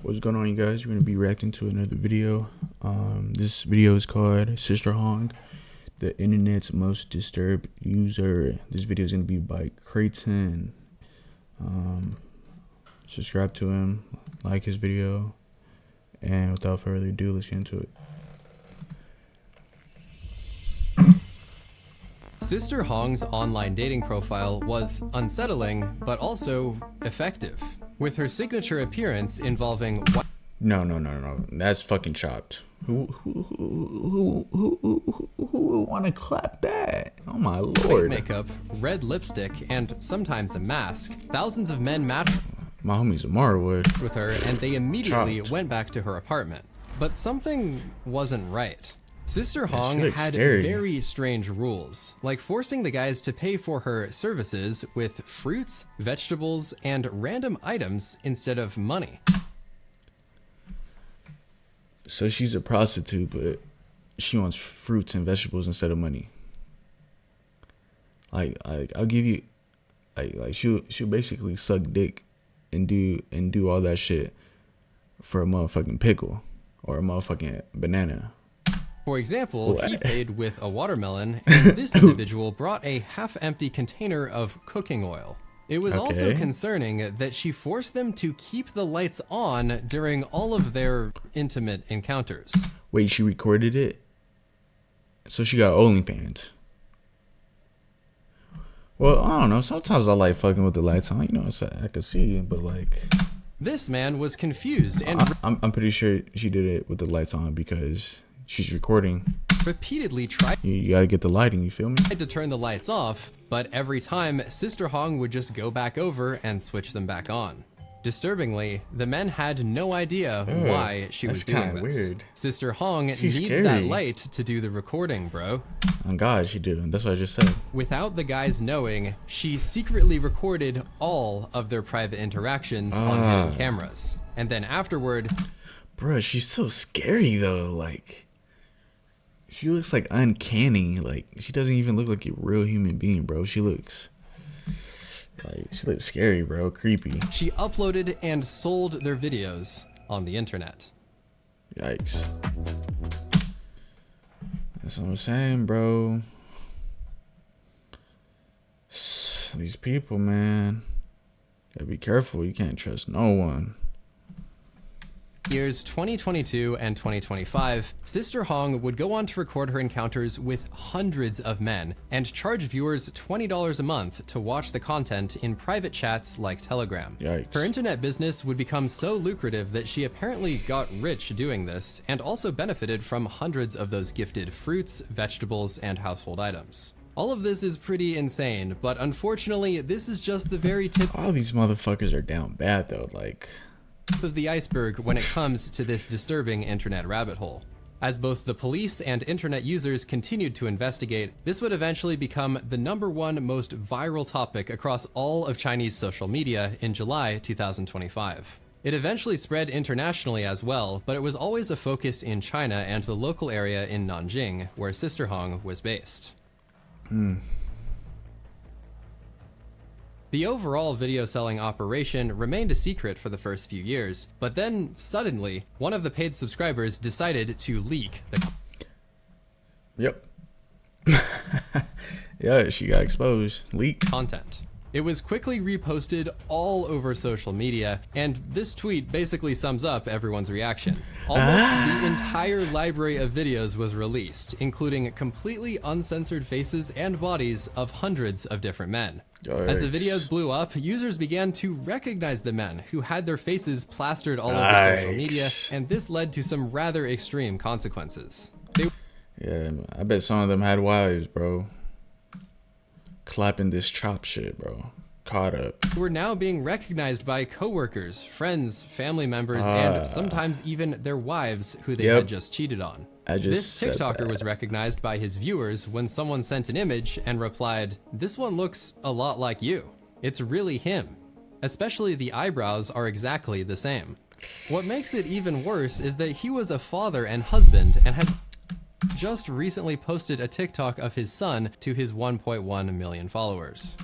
What's going on, you guys? We're gonna be reacting to another video. This video is called Sister Hong, the internet's most disturbed user. This video is gonna be by Creighton. Subscribe to him, like his video, and without further ado, let's get into it. Sister Hong's online dating profile was unsettling, but also effective, with her signature appearance involving No, that's fucking chopped. Who would want to clap that? Oh my white lord. makeup, red lipstick, and sometimes a mask. Thousands of men matched My homie Zamara would. with her, and they immediately Chopped. went back to her apartment. But something wasn't right. Sister Hong she looks had scary. very strange rules, like forcing the guys to pay for her services with fruits, vegetables, and random items instead of money. So she's a prostitute, but she wants fruits and vegetables instead of money. Like I'll give you, like she'll basically suck dick and do all that shit for a motherfucking pickle or a motherfucking banana. For example, he What? paid with a watermelon, and this individual brought a half-empty container of cooking oil. It was also Okay. concerning that she forced them to keep the lights on during all of their intimate encounters. Wait, she recorded it? So she got OnlyFans. Well, I don't know. Sometimes I like fucking with the lights on. You know, so I could see, but like, This man was confused and I'm pretty sure she did it with the lights on because she's recording. repeatedly tried You gotta get the lighting. You feel me? to turn the lights off, but every time, Sister Hong would just go back over and switch them back on. Disturbingly, the men had no idea why she was that's doing kinda this. weird. Sister Hong She's needs that scary. light to do the recording, bro. On God, she do. That's what I just said. Without the guys knowing, she secretly recorded all of their private interactions on hidden cameras. And then afterward, Bruh, she's so scary though. Like, she looks like uncanny. Like, she doesn't even look like a real human being, bro. She looks scary, bro. Creepy. she uploaded and sold their videos on the internet. Yikes. That's what I'm saying, bro. These people, man. Gotta be careful. You can't trust no one. Years 2022 and 2025, Sister Hong would go on to record her encounters with hundreds of men and charge viewers $20 a month to watch the content in private chats like Telegram. Yikes. Her internet business would become so lucrative that she apparently got rich doing this and also benefited from hundreds of those gifted fruits, vegetables, and household items. All of this is pretty insane, but unfortunately, this is just the very tip All these motherfuckers are down bad though. Like, of the iceberg when it comes to this disturbing internet rabbit hole. As both the police and internet users continued to investigate, this would eventually become the #1 most viral topic across all of Chinese social media in July 2025. It eventually spread internationally as well, but it was always a focus in China and the local area in Nanjing, where Sister Hong was based. The overall video selling operation remained a secret for the first few years, but then suddenly, one of the paid subscribers decided to leak the yep. Yeah, she got exposed. Leaked. content. It was quickly reposted all over social media, and this tweet basically sums up everyone's reaction. Almost the entire library of videos was released, including completely uncensored faces and bodies of hundreds of different men. As the videos blew up, users began to recognize the men who had their faces plastered all over social media, Yikes. and this led to some rather extreme consequences. Yeah, I bet some of them had wives, bro. Clapping this chop shit, bro. Caught up. They were now being recognized by coworkers, friends, family members, and sometimes even their wives who they Yep. had just cheated on. I just This said TikToker that. was recognized by his viewers when someone sent an image and replied, "This one looks a lot like you. It's really him. Especially the eyebrows are exactly the same." What makes it even worse is that he was a father and husband and had just recently posted a TikTok of his son to his 1.1 million followers.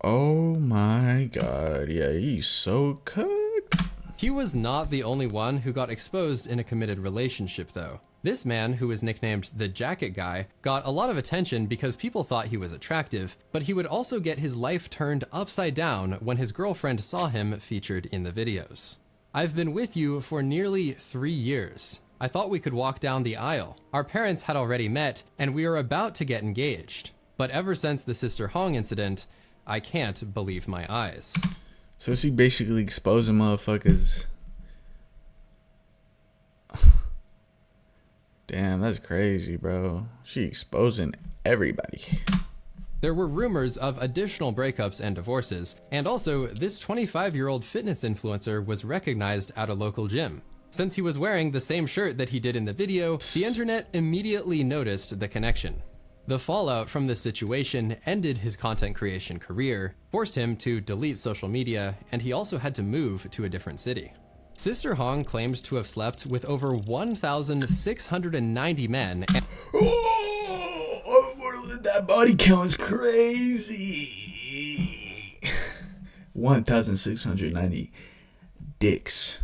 Oh my God. Yeah, he's so cooked. He was not the only one who got exposed in a committed relationship, though. This man, who was nicknamed the Jacket Guy, got a lot of attention because people thought he was attractive, but he would also get his life turned upside down when his girlfriend saw him featured in the videos. I've been with you for nearly 3 years. I thought we could walk down the aisle. Our parents had already met, and we were about to get engaged. But ever since the Sister Hong incident, I can't believe my eyes. So she basically exposing motherfuckers. Damn, that's crazy, bro. She exposing everybody. There were rumors of additional breakups and divorces, and also this 25-year-old fitness influencer was recognized at a local gym. Since he was wearing the same shirt that he did in the video, the internet immediately noticed the connection. The fallout from this situation ended his content creation career, forced him to delete social media, and he also had to move to a different city. Sister Hong claimed to have slept with over 1,690 men. Oh, that body count is crazy. 1,690 dicks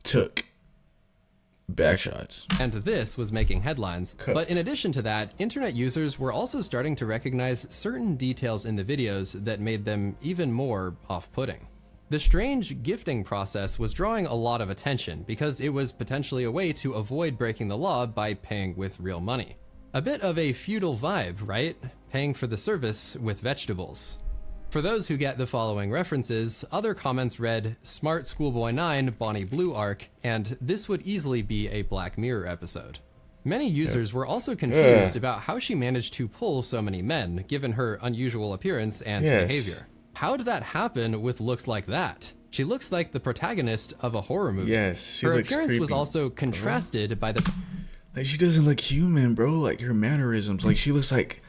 took backshots. And this was making headlines. But in addition to that, internet users were also starting to recognize certain details in the videos that made them even more off-putting. The strange gifting process was drawing a lot of attention because it was potentially a way to avoid breaking the law by paying with real money. A bit of a feudal vibe, right? Paying for the service with vegetables. For those who get the following references, other comments read Smart Schoolboy 9 Bonnie Blue arc, and this would easily be a Black Mirror episode. Many users were also confused about how she managed to pull so many men, given her unusual appearance and behavior. How did that happen with looks like that? She looks like the protagonist of a horror movie. Yes, she her looks appearance was creepy, also contrasted by the... Like, she doesn't look human, bro. Like, her mannerisms. Like, she looks like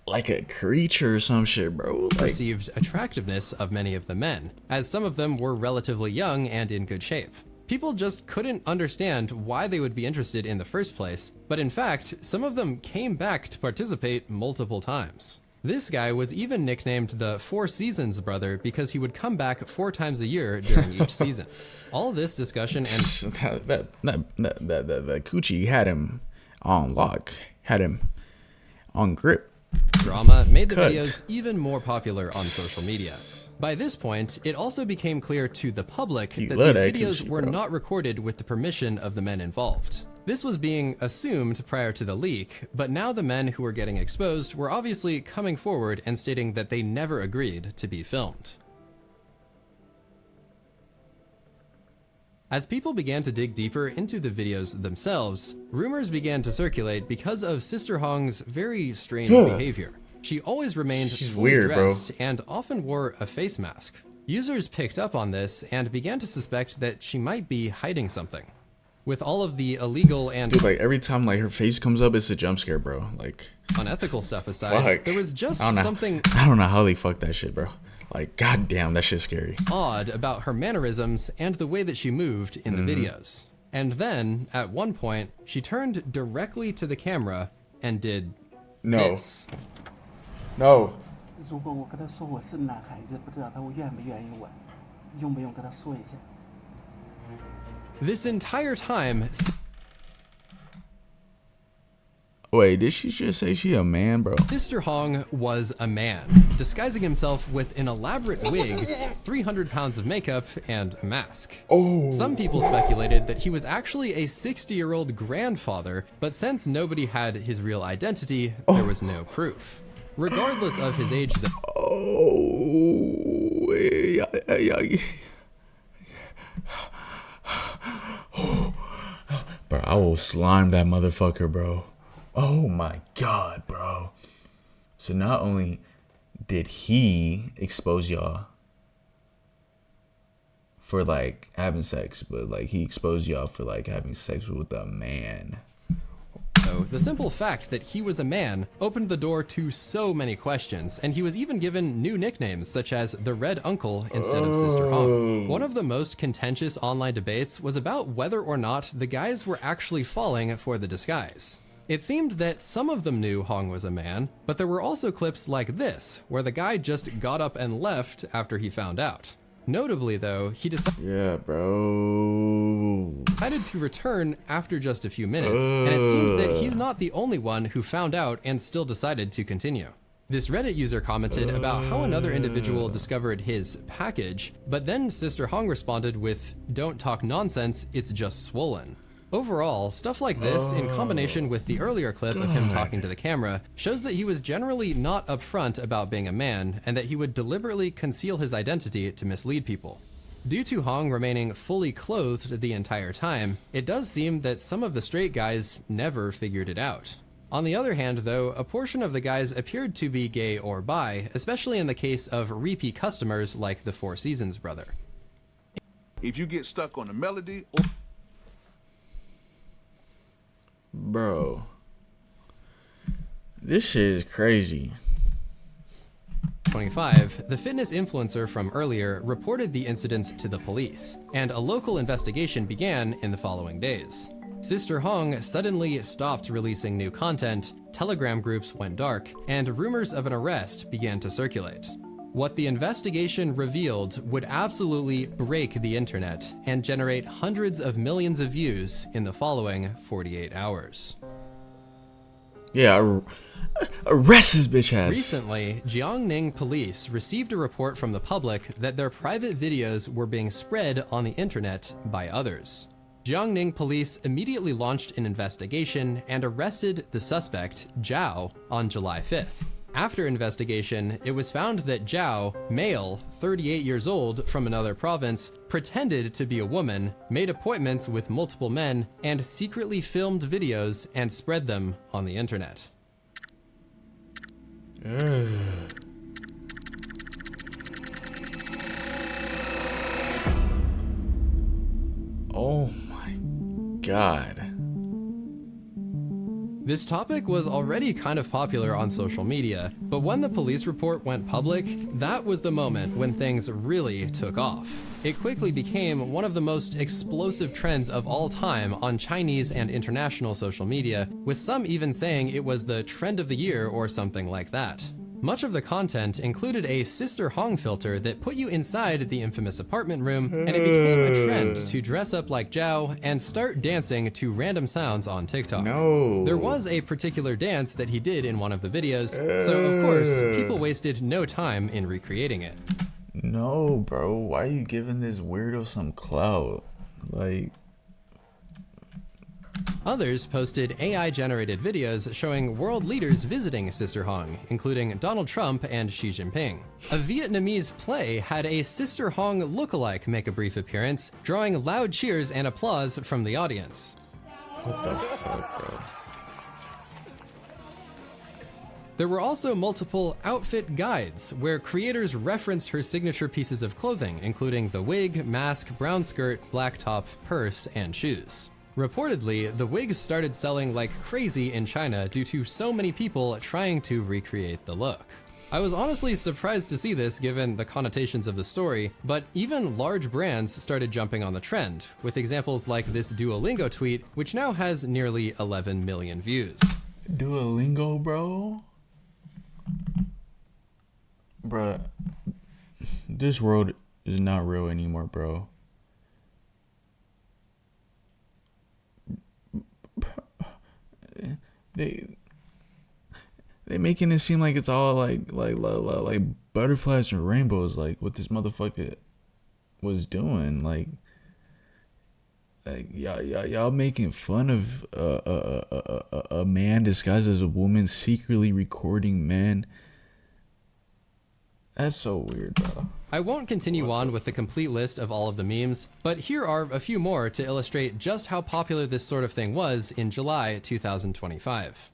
a creature or some shit, bro. Like, perceived attractiveness of many of the men, as some of them were relatively young and in good shape. People just couldn't understand why they would be interested in the first place, but in fact, some of them came back to participate multiple times. This guy was even nicknamed the Four Seasons brother because he would come back 4 times a year during each season. All this discussion and the coochie had him on lock, had him on grip. Drama made the videos even more popular on social media. By this point, it also became clear to the public that these videos were not recorded with the permission of the men involved. This was being assumed prior to the leak, but now the men who were getting exposed were obviously coming forward and stating that they never agreed to be filmed. As people began to dig deeper into the videos themselves, rumors began to circulate because of Sister Hong's very strange behavior. She always remained fully dressed and often wore a face mask. Users picked up on this and began to suspect that she might be hiding something. With all of the illegal and dude, like every time like her face comes up, it's a jump scare, bro. Like unethical stuff aside, there was just something I don't know how they fuck that shit, bro. Like, goddamn, that shit's scary. Odd about her mannerisms and the way that she moved in the videos. And then, at one point, she turned directly to the camera and did this. No. 如果我跟他说我是男孩子，不知道他会愿不愿意玩，用不用跟他说一下？ This entire time... Wait, did she just say she a man, bro? Sister Hong was a man, disguising himself with an elaborate wig, 300 pounds of makeup, and a mask. Some people speculated that he was actually a 60-year-old grandfather, but since nobody had his real identity, there was no proof. Regardless of his age, Bro, I will slime that motherfucker, bro. Oh my god, bro. So not only did he expose y'all for like having sex, but like he exposed y'all for like having sex with a man. So the simple fact that he was a man opened the door to so many questions, and he was even given new nicknames such as the Red Uncle instead of Sister Hong. One of the most contentious online debates was about whether or not the guys were actually falling for the disguise. It seemed that some of them knew Hong was a man, but there were also clips like this, where the guy just got up and left after he found out. Notably though, he Yeah, bro. decided to return after just a few minutes, and it seems that he's not the only one who found out and still decided to continue. This Reddit user commented about how another individual discovered his package, but then Sister Hong responded with, "Don't talk nonsense, it's just swollen." Overall, stuff like this, in combination with the earlier clip of him talking to the camera, shows that he was generally not upfront about being a man, and that he would deliberately conceal his identity to mislead people. Due to Hong remaining fully clothed the entire time, it does seem that some of the straight guys never figured it out. On the other hand, though, a portion of the guys appeared to be gay or bi, especially in the case of repeat customers like the Four Seasons brother. If you get stuck on a melody Bro. This shit is crazy. 25, the fitness influencer from earlier reported the incident to the police, and a local investigation began in the following days. Sister Hong suddenly stopped releasing new content, Telegram groups went dark, and rumors of an arrest began to circulate. What the investigation revealed would absolutely break the internet and generate hundreds of millions of views in the following 48 hours. Yeah, arrest this bitch ass. Recently, Jiangning police received a report from the public that their private videos were being spread on the internet by others. Jiangning police immediately launched an investigation and arrested the suspect, Zhao, on July 5th. After investigation, it was found that Zhao, male, 38 years old, from another province, pretended to be a woman, made appointments with multiple men, and secretly filmed videos and spread them on the internet. Oh my god. This topic was already kind of popular on social media, but when the police report went public, that was the moment when things really took off. It quickly became one of the most explosive trends of all time on Chinese and international social media, with some even saying it was the trend of the year or something like that. Much of the content included a Sister Hong filter that put you inside the infamous apartment room, and it became a trend to dress up like Zhao and start dancing to random sounds on TikTok. No. There was a particular dance that he did in one of the videos, so of course, people wasted no time in recreating it. No, bro. Why are you giving this weirdo some clout? Like... Others posted AI-generated videos showing world leaders visiting Sister Hong, including Donald Trump and Xi Jinping. A Vietnamese play had a Sister Hong lookalike make a brief appearance, drawing loud cheers and applause from the audience. What the fuck, bro? There were also multiple outfit guides, where creators referenced her signature pieces of clothing, including the wig, mask, brown skirt, black top, purse, and shoes. Reportedly, the wigs started selling like crazy in China due to so many people trying to recreate the look. I was honestly surprised to see this given the connotations of the story, but even large brands started jumping on the trend, with examples like this Duolingo tweet, which now has nearly 11 million views. Duolingo, bro? Bruh, this world is not real anymore, bro. They making it seem like it's all like butterflies and rainbows, like what this motherfucker was doing. Like y'all making fun of a man disguised as a woman secretly recording men. That's so weird, bro. I won't continue on with the complete list of all of the memes, but here are a few more to illustrate just how popular this sort of thing was in July 2025.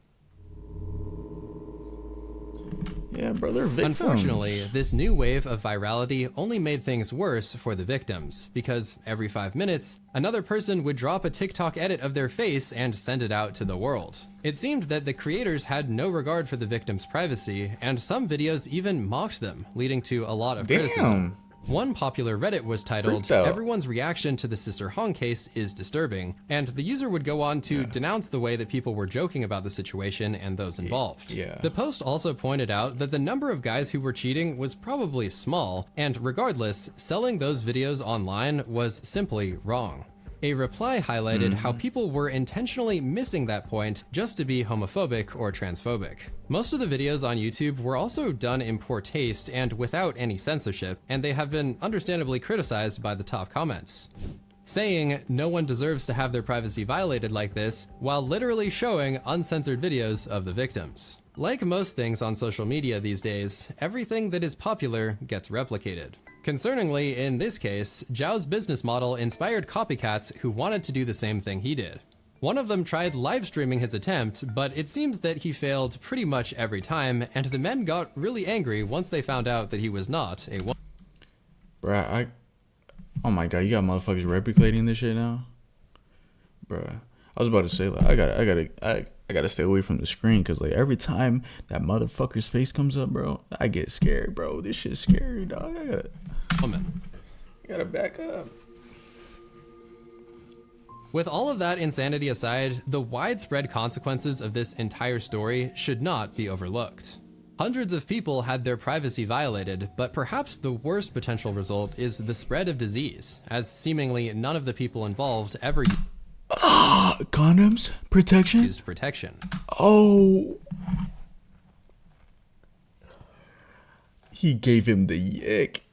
Yeah, bro, they're victims. Unfortunately, this new wave of virality only made things worse for the victims, because every 5 minutes, another person would drop a TikTok edit of their face and send it out to the world. It seemed that the creators had no regard for the victims' privacy, and some videos even mocked them, leading to a lot of criticism. One popular Reddit was titled, Freaked out. "Everyone's reaction to the Sister Hong case is disturbing," and the user would go on to denounce the way that people were joking about the situation and those involved. Yeah. The post also pointed out that the number of guys who were cheating was probably small, and regardless, selling those videos online was simply wrong. A reply highlighted how people were intentionally missing that point just to be homophobic or transphobic. Most of the videos on YouTube were also done in poor taste and without any censorship, and they have been understandably criticized by the top comments, saying no one deserves to have their privacy violated like this, while literally showing uncensored videos of the victims. Like most things on social media these days, everything that is popular gets replicated. Concerningly, in this case, Zhao's business model inspired copycats who wanted to do the same thing he did. One of them tried live streaming his attempt, but it seems that he failed pretty much every time, and the men got really angry once they found out that he was not a woman. Bruh, oh my god, you got motherfuckers replicating this shit now? Bruh. I was about to say, like, I gotta stay away from the screen, cause like every time that motherfucker's face comes up, bro, I get scared, bro. This shit's scary, dog. I gotta back up. With all of that insanity aside, the widespread consequences of this entire story should not be overlooked. Hundreds of people had their privacy violated, but perhaps the worst potential result is the spread of disease, as seemingly none of the people involved ever Condoms? Protection? used protection. Oh. He gave him the yick.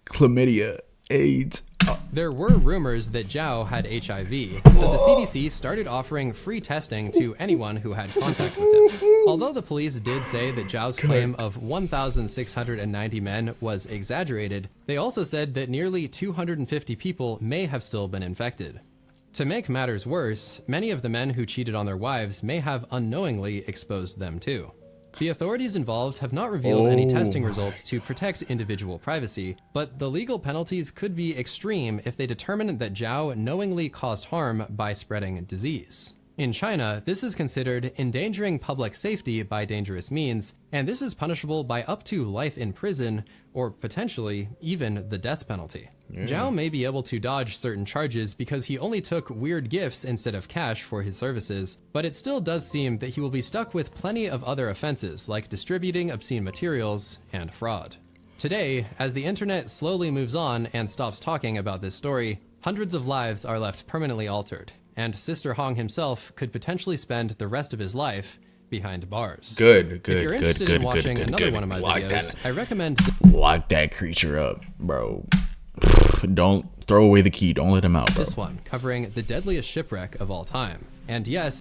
Chlamydia, AIDS. There were rumors that Zhao had HIV, so the CDC started offering free testing to anyone who had contact with him. Although the police did say that Zhao's claim of 1,690 men was exaggerated, they also said that nearly 250 people may have still been infected. To make matters worse, many of the men who cheated on their wives may have unknowingly exposed them too. The authorities involved have not revealed any testing results to protect individual privacy, but the legal penalties could be extreme if they determine that Zhao knowingly caused harm by spreading disease. In China, this is considered endangering public safety by dangerous means, and this is punishable by up to life in prison or potentially even the death penalty. Zhao may be able to dodge certain charges because he only took weird gifts instead of cash for his services, but it still does seem that he will be stuck with plenty of other offenses like distributing obscene materials and fraud. Today, as the internet slowly moves on and stops talking about this story, hundreds of lives are left permanently altered, and Sister Hong himself could potentially spend the rest of his life behind bars. Good. If you're interested in watching another one of my videos, I recommend Lock that creature up, bro. Don't throw away the key. Don't let him out, bro. this one, covering the deadliest shipwreck of all time. And yes,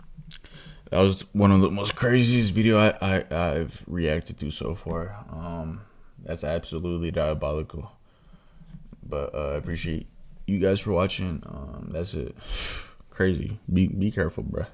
That was one of the most craziest video I've reacted to so far. That's absolutely diabolical. But I appreciate you guys for watching. That's it. Crazy. Be careful, bro.